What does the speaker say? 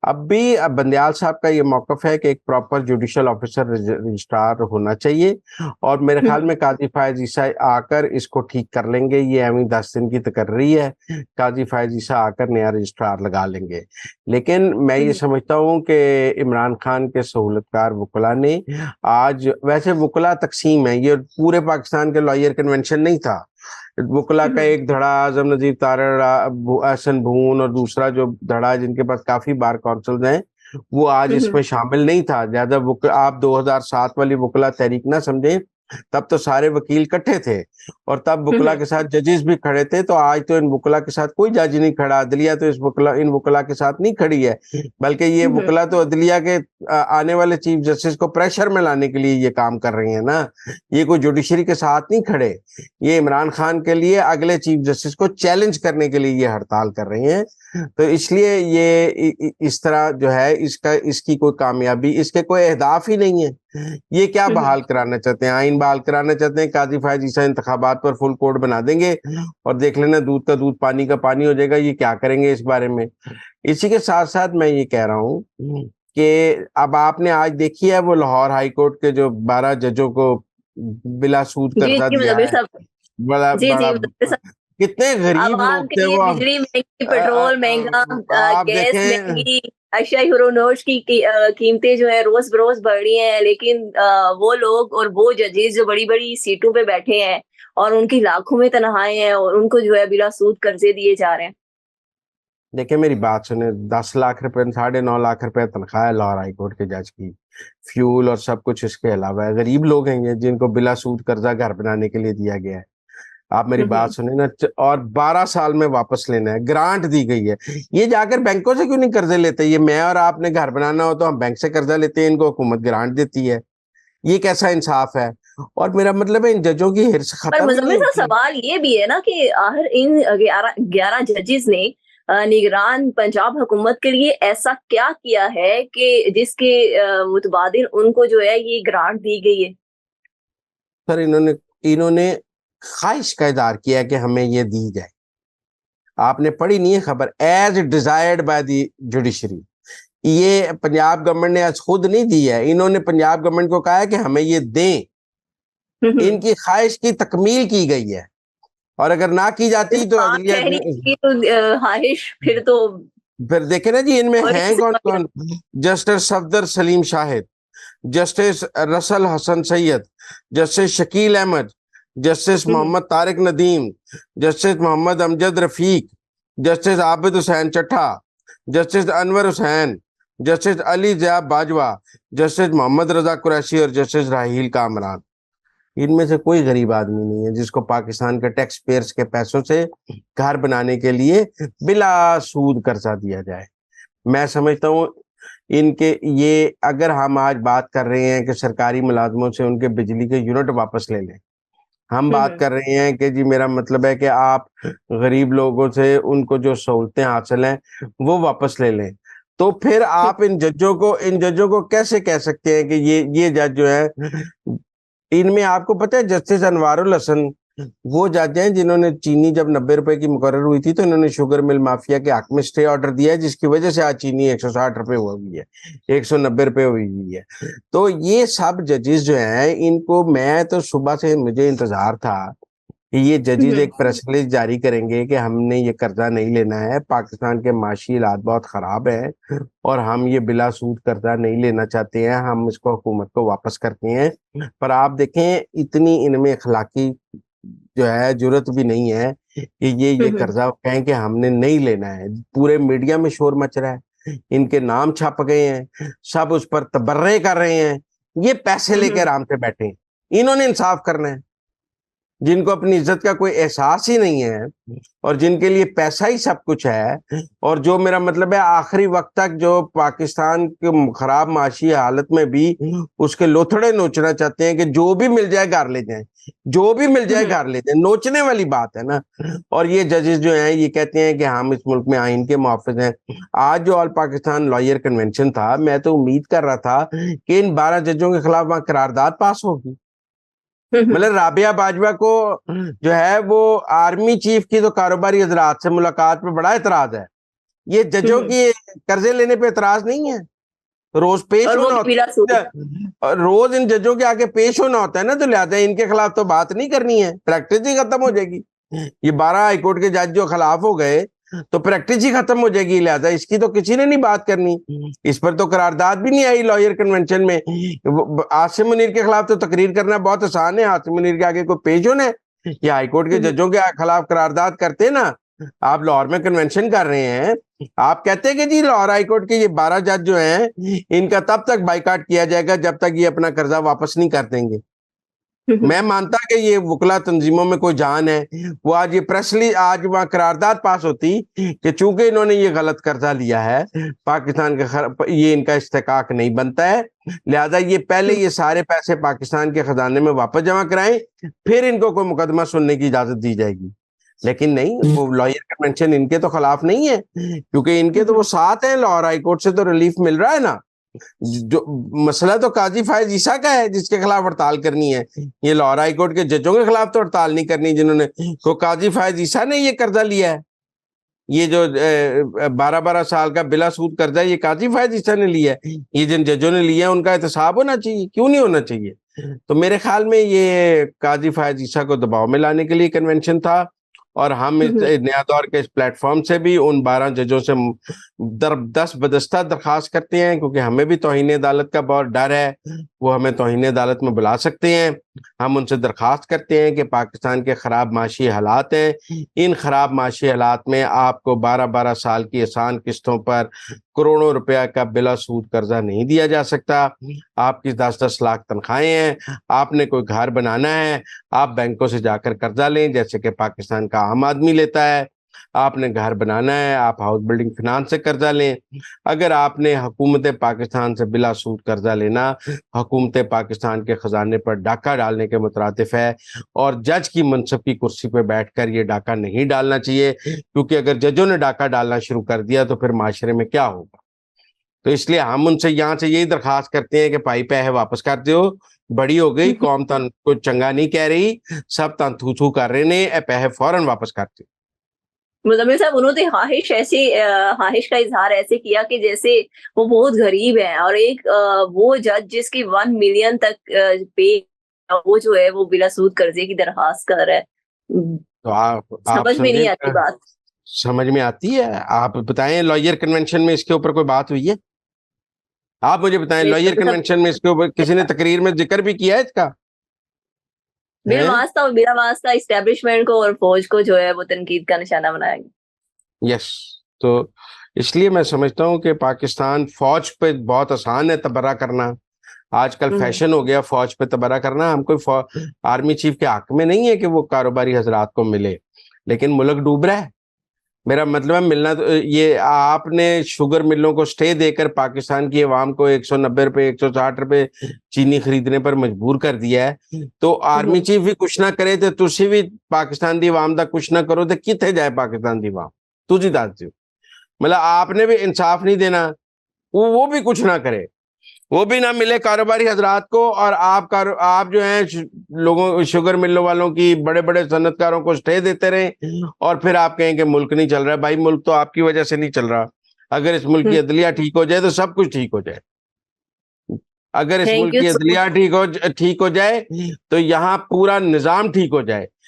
اب بھی اب بندیال صاحب کا یہ موقف ہے کہ ایک پراپر جوڈیشل آفیسر رجسٹرار ہونا چاہیے، اور میرے خیال میں قاضی فائز عیسیٰ آ کر اس کو ٹھیک کر لیں گے۔ یہ امی 10 دن کی تقرری ہے، قاضی فائز عیسیٰ آ کر نیا رجسٹرار لگا لیں گے۔ لیکن میں یہ سمجھتا ہوں کہ عمران خان کے سہولتکار وکلا نے آج، ویسے وکلا تقسیم ہے، یہ پورے پاکستان کے لائر کنونشن نہیں تھا، وکلا کا ایک دھڑا اعظم نظیر تارڑ، احسن بھون، اور دوسرا جو دھڑا جن کے پاس کافی بار کونسلز ہیں وہ آج اس میں شامل نہیں تھا۔ زیادہ آپ 2007 والی وکلا تحریک نہ سمجھیں، تب تو سارے وکیل کٹھے تھے اور تب وکلا کے ساتھ ججز بھی کھڑے تھے، تو آج تو ان وکلا کے ساتھ کوئی جج نہیں کھڑا، عدلیہ تو ان وکلا کے ساتھ نہیں کھڑی ہے، بلکہ یہ وکلا تو عدلیہ کے آنے والے چیف جسٹس کو پریشر میں لانے کے لیے یہ کام کر رہی ہیں نا، یہ کوئی جوڈیشری کے ساتھ نہیں کھڑے، یہ عمران خان کے لیے اگلے چیف جسٹس کو چیلنج کرنے کے لیے یہ ہڑتال کر رہی ہیں۔ تو اس لیے یہ اس طرح جو ہے اس کی کوئی کامیابی، اس کے کوئی اہداف ہی نہیں ہے۔ یہ کیا بحال کرانا چاہتے ہیں؟ آئین بحال کرانا چاہتے ہیں، قاضی فائز عیسیٰ انتخابات پر فل کوڈ بنا دیں گے اور دیکھ لینا دودھ کا دودھ پانی کا پانی ہو جائے گا۔ یہ کیا کریں گے اس بارے میں؟ اسی کے ساتھ ساتھ میں یہ کہہ رہا ہوں کہ اب آپ نے آج دیکھی ہے وہ لاہور ہائی کورٹ کے جو 12 ججوں کو بلا سود قرضہ دیا ہے، بڑا بڑا کتنے غریب لوگ عوام کے تھے لیے وہ۔ بجلی مہنگی، پیٹرول مہنگا، آپ گیس دیکھیں، مہنگی، اشیاء ہیرونوش کی قیمتیں جو ہے روز بروز بڑھ رہی ہیں، لیکن وہ لوگ اور وہ ججز جو بڑی بڑی سیٹوں پہ بیٹھے ہیں اور ان کی لاکھوں میں تنخواہیں ہیں اور ان کو جو ہے بلا سود قرضے دیے جا رہے ہیں۔ دیکھیں میری بات سنیں، 10 لاکھ روپے 9.5 لاکھ روپے تنخواہ ہے لاہور ہائی کورٹ کے جج کی، فیول اور سب کچھ اس کے علاوہ ہے۔ غریب لوگ ہیں یہ جن کو بلا سود قرضہ گھر بنانے کے لیے دیا گیا ہے۔ آپ میری بات سنیں نا، اور 12 سال میں واپس لینا ہے، گرانٹ دی گئی ہے۔ یہ جا کر بینکوں سے کیوں نہیں قرضے لیتے؟ یہ میں اور آپ نے گھر بنانا ہو تو ہم بینک سے قرضہ لیتے ہیں، ان کو حکومت گرانٹ دیتی ہے۔ یہ کیسا انصاف ہے؟ اور میرا مطلب ہے ان ججوں کی ہرس پر ختم ہی نہیں مزمل صاحب ہوتی۔ سوال یہ بھی ہے نا کہ آخر ان 11 ججز نے نگران پنجاب حکومت کے لیے ایسا کیا کیا ہے کہ جس کے متبادل ان کو جو ہے یہ گرانٹ دی گئی ہے؟ سر انہوں نے خواہش کا اظہار کیا کہ ہمیں یہ دی جائے۔ آپ نے پڑھی نہیں ہے خبر؟ As desired by the judiciary, یہ پنجاب گورنمنٹ نے خود نہیں دی ہے، انہوں نے پنجاب گورنمنٹ کو کہا ہے کہ ہمیں یہ دیں۔ ان کی خواہش کی تکمیل کی گئی ہے، اور اگر نہ کی جاتی تو عدلیہ خواہش پھر دیکھیں نا جی ان میں بڑی ہیں کون کون؟ جسٹس صفدر سلیم شاہد، جسٹس رسل حسن سید، جسٹس شکیل احمد، جسٹس محمد طارق ندیم، جسٹس محمد امجد رفیق، جسٹس عابد حسین چٹھا، جسٹس انور حسین، جسٹس علی ضیاء باجوہ، جسٹس محمد رضا قریشی اور جسٹس راحیل کامران۔ ان میں سے کوئی غریب آدمی نہیں ہے جس کو پاکستان کے ٹیکس پیئرز کے پیسوں سے گھر بنانے کے لیے بلا سود قرضہ دیا جائے۔ میں سمجھتا ہوں ان کے یہ، اگر ہم آج بات کر رہے ہیں کہ سرکاری ملازموں سے ان کے بجلی کے یونٹ واپس لے لیں، ہم بات کر رہے ہیں کہ جی میرا مطلب ہے کہ آپ غریب لوگوں سے ان کو جو سہولتیں حاصل ہیں وہ واپس لے لیں، تو پھر آپ ان ججوں کو کیسے کہہ سکتے ہیں کہ یہ جج جو ہے؟ ان میں آپ کو پتہ ہے جسٹس انوار الحسن وہ جج ہیں جنہوں نے چینی جب 90 روپے کی مقرر ہوئی تھی تو انہوں نے شوگر مل مافیا کے حق میں اسٹے آرڈر دیا ہے، جس کی وجہ سے آج چینی 160 روپے ہوئی ہے، 190 روپے ہوئی ہے۔ تو یہ سب ججز جو ہیں ان کو، میں تو صبح سے مجھے انتظار تھا کہ یہ ججز ایک پریس ریلیز جاری کریں گے کہ ہم نے یہ قرضہ نہیں لینا ہے، پاکستان کے معاشی حالات بہت خراب ہیں اور ہم یہ بلا سود قرضہ نہیں لینا چاہتے ہیں، ہم اس کو حکومت کو واپس کرتے ہیں۔ پر آپ دیکھیں اتنی ان میں اخلاقی جو ہے جرت بھی نہیں ہے کہ یہ قرضہ کہیں کہ ہم نے نہیں لینا ہے۔ پورے میڈیا میں شور مچ رہا ہے، ان کے نام چھپ گئے ہیں، سب اس پر تبرے کر رہے ہیں۔ یہ پیسے لے کے آرام سے بیٹھے ہیں، انہوں نے انصاف کرنا ہے۔ جن کو اپنی عزت کا کوئی احساس ہی نہیں ہے اور جن کے لیے پیسہ ہی سب کچھ ہے، اور جو میرا مطلب ہے آخری وقت تک جو پاکستان کے خراب معاشی حالت میں بھی اس کے لوتھڑے نوچنا چاہتے ہیں کہ جو بھی مل جائے گھر لے جائیں، جو بھی مل جائے گھر لے جائیں، نوچنے والی بات ہے نا۔ اور یہ ججز جو ہیں یہ کہتے ہیں کہ ہم اس ملک میں آئین کے محافظ ہیں۔ آج جو آل پاکستان لائر کنونشن تھا، میں تو امید کر رہا تھا کہ ان 12 ججوں کے خلاف وہاں قرارداد پاس ہوگی۔ مطلب رابعہ باجوہ کو جو ہے وہ آرمی چیف کی تو کاروباری حضرات سے ملاقات پہ بڑا اعتراض ہے، یہ ججوں کی قرضے لینے پہ اعتراض نہیں ہے, روز پیش اور وہ ہونا بلا سود. ہوتا ہے, روز ان ججوں کے آگے پیش ہونا ہوتا ہے نا, تو لہٰذا ان کے خلاف تو بات نہیں کرنی ہے, پریکٹس ہی ختم ہو جائے گی. یہ 12 ہائی کورٹ کے جج جو خلاف ہو گئے تو پریکٹس ہی ختم ہو جائے گی, لہٰذا اس کی تو کسی نے نہیں بات کرنی. اس پر تو قرارداد بھی نہیں آئی لائر کنونشن میں. عاصم منیر کے خلاف تو تقریر کرنا بہت آسان ہے, عاصم منیر کے آگے کوئی پیش ہونا ہے. یہ ہائی کورٹ کے ججوں کے خلاف قرارداد کرتے نا, آپ لاہور میں کنونشن کر رہے ہیں, آپ کہتے ہیں کہ جی لاہور ہائی کورٹ کے یہ 12 جج جو ہیں ان کا تب تک بائیکاٹ کیا جائے گا جب تک یہ اپنا قرضہ واپس نہیں کر دیں گے. میں مانتا کہ یہ وکلا تنظیموں میں کوئی جان ہے, وہ آج یہ پریسلی آج وہاں قرارداد پاس ہوتی کہ چونکہ انہوں نے یہ غلط قرضہ لیا ہے, پاکستان کا یہ ان کا استحقاق نہیں بنتا ہے, لہذا یہ پہلے یہ سارے پیسے پاکستان کے خزانے میں واپس جمع کرائیں, پھر ان کو کوئی مقدمہ سننے کی اجازت دی جائے گی. لیکن نہیں, وہ لائر کنونشن ان کے تو خلاف نہیں ہے, کیونکہ ان کے تو وہ ساتھ ہیں, لاہور ہائی کورٹ سے تو ریلیف مل رہا ہے نا. جو مسئلہ تو قاضی فائز عیسیٰ کا ہے جس کے خلاف ہڑتال کرنی ہے, یہ لاہور ہائی کورٹ کے ججوں کے خلاف تو ہڑتال نہیں کرنی جنہوں نے, تو قاضی فائز عیسیٰ نے یہ قرضہ لیا ہے, یہ جو 12 سال کا بلا سود قرضہ یہ قاضی فائز عیسیٰ نے لیا ہے. یہ جن ججوں نے لیا ہے ان کا احتساب ہونا چاہیے, کیوں نہیں ہونا چاہیے؟ تو میرے خیال میں یہ قاضی فائز عیسیٰ کو دباؤ میں لانے کے لیے کنونشن تھا, اور ہم نیا دور کے اس پلیٹ فارم سے بھی ان 12 ججوں سے دست بدستہ درخواست کرتے ہیں, کیونکہ ہمیں بھی توہین عدالت کا بہت ڈر ہے, وہ ہمیں توہین عدالت میں بلا سکتے ہیں. ہم ان سے درخواست کرتے ہیں کہ پاکستان کے خراب معاشی حالات ہیں, ان خراب معاشی حالات میں آپ کو 12 سال کی آسان قسطوں پر کروڑوں روپیہ کا بلا سود قرضہ نہیں دیا جا سکتا. آپ کی 10 لاکھ تنخواہیں ہیں, آپ نے کوئی گھر بنانا ہے, آپ بینکوں سے جا کر قرضہ لیں جیسے کہ پاکستان کا عام آدمی لیتا ہے. آپ نے گھر بنانا ہے, آپ ہاؤس بلڈنگ فنانس سے قرضہ لیں. اگر آپ نے حکومت پاکستان سے بلا سود قرضہ لینا حکومت پاکستان کے خزانے پر ڈاکہ ڈالنے کے مترادف ہے, اور جج کی منصب کی کرسی پہ بیٹھ کر یہ ڈاکہ نہیں ڈالنا چاہیے, کیونکہ اگر ججوں نے ڈاکہ ڈالنا شروع کر دیا تو پھر معاشرے میں کیا ہوگا. تو اس لیے ہم ان سے یہاں سے یہی درخواست کرتے ہیں کہ بھائی پیسے واپس کر دیو, بڑی ہو گئی قوم تن کو چنگا نہیں کہہ رہی, سب تن تھو تھو کر رہے نے, پیسے فوراً واپس کر دیو. مزمل صاحب انہوں نے خواہش کا اظہار ایسے کیا کہ جیسے وہ بہت غریب ہیں, اور ایک وہ جج جس کی 1 ملین تک پے, وہ جو ہے وہ بلا سود قرضے کی درخواست کر رہا ہے. تو آپ سمجھ میں نہیں آتی بات. سمجھ میں آتی ہے, آپ بتائیں لائر کنونشن میں اس کے اوپر کوئی بات ہوئی ہے؟ آپ مجھے بتائیں لائر کنونشن میں اس کے اوپر کسی نے تقریر میں ذکر بھی کیا ہے اس کا؟ بلا واسطہ اسٹیبلشمنٹ کو اور فوج کو جو ہے وہ تنقید کا نشانہ بنایا گیا. یس, تو اس لیے میں سمجھتا ہوں کہ پاکستان فوج پہ بہت آسان ہے تبرہ کرنا, آج کل فیشن ہو گیا فوج پہ تبرہ کرنا. ہم کوئی آرمی چیف کے حق میں نہیں ہے کہ وہ کاروباری حضرات کو ملے, لیکن ملک ڈوب رہا ہے. میرا مطلب ہے ملنا تو, یہ آپ نے شوگر ملوں کو سٹے دے کر پاکستان کی عوام کو 190 روپے 160 روپے چینی خریدنے پر مجبور کر دیا ہے, تو آرمی چیف بھی کچھ نہ کرے تو تسی بھی پاکستان دی عوام دا کچھ نہ کرو تو کتنے جائے پاکستان دی عوام, تجھی دس دیو. مطلب آپ نے بھی انصاف نہیں دینا, وہ بھی کچھ نہ کرے, وہ بھی نہ ملے کاروباری حضرات کو, اور آپ جو ہیں لوگوں شوگر ملوں والوں کی بڑے بڑے صنعت کاروں کو سٹے دیتے رہیں, اور پھر آپ کہیں کہ ملک نہیں چل رہا. بھائی ملک تو آپ کی وجہ سے نہیں چل رہا. اگر اس ملک کی عدلیہ ٹھیک ہو جائے تو سب کچھ ٹھیک ہو جائے. اگر اس ملک کی عدلیہ ٹھیک ہو جائے تو یہاں پورا نظام ٹھیک ہو جائے.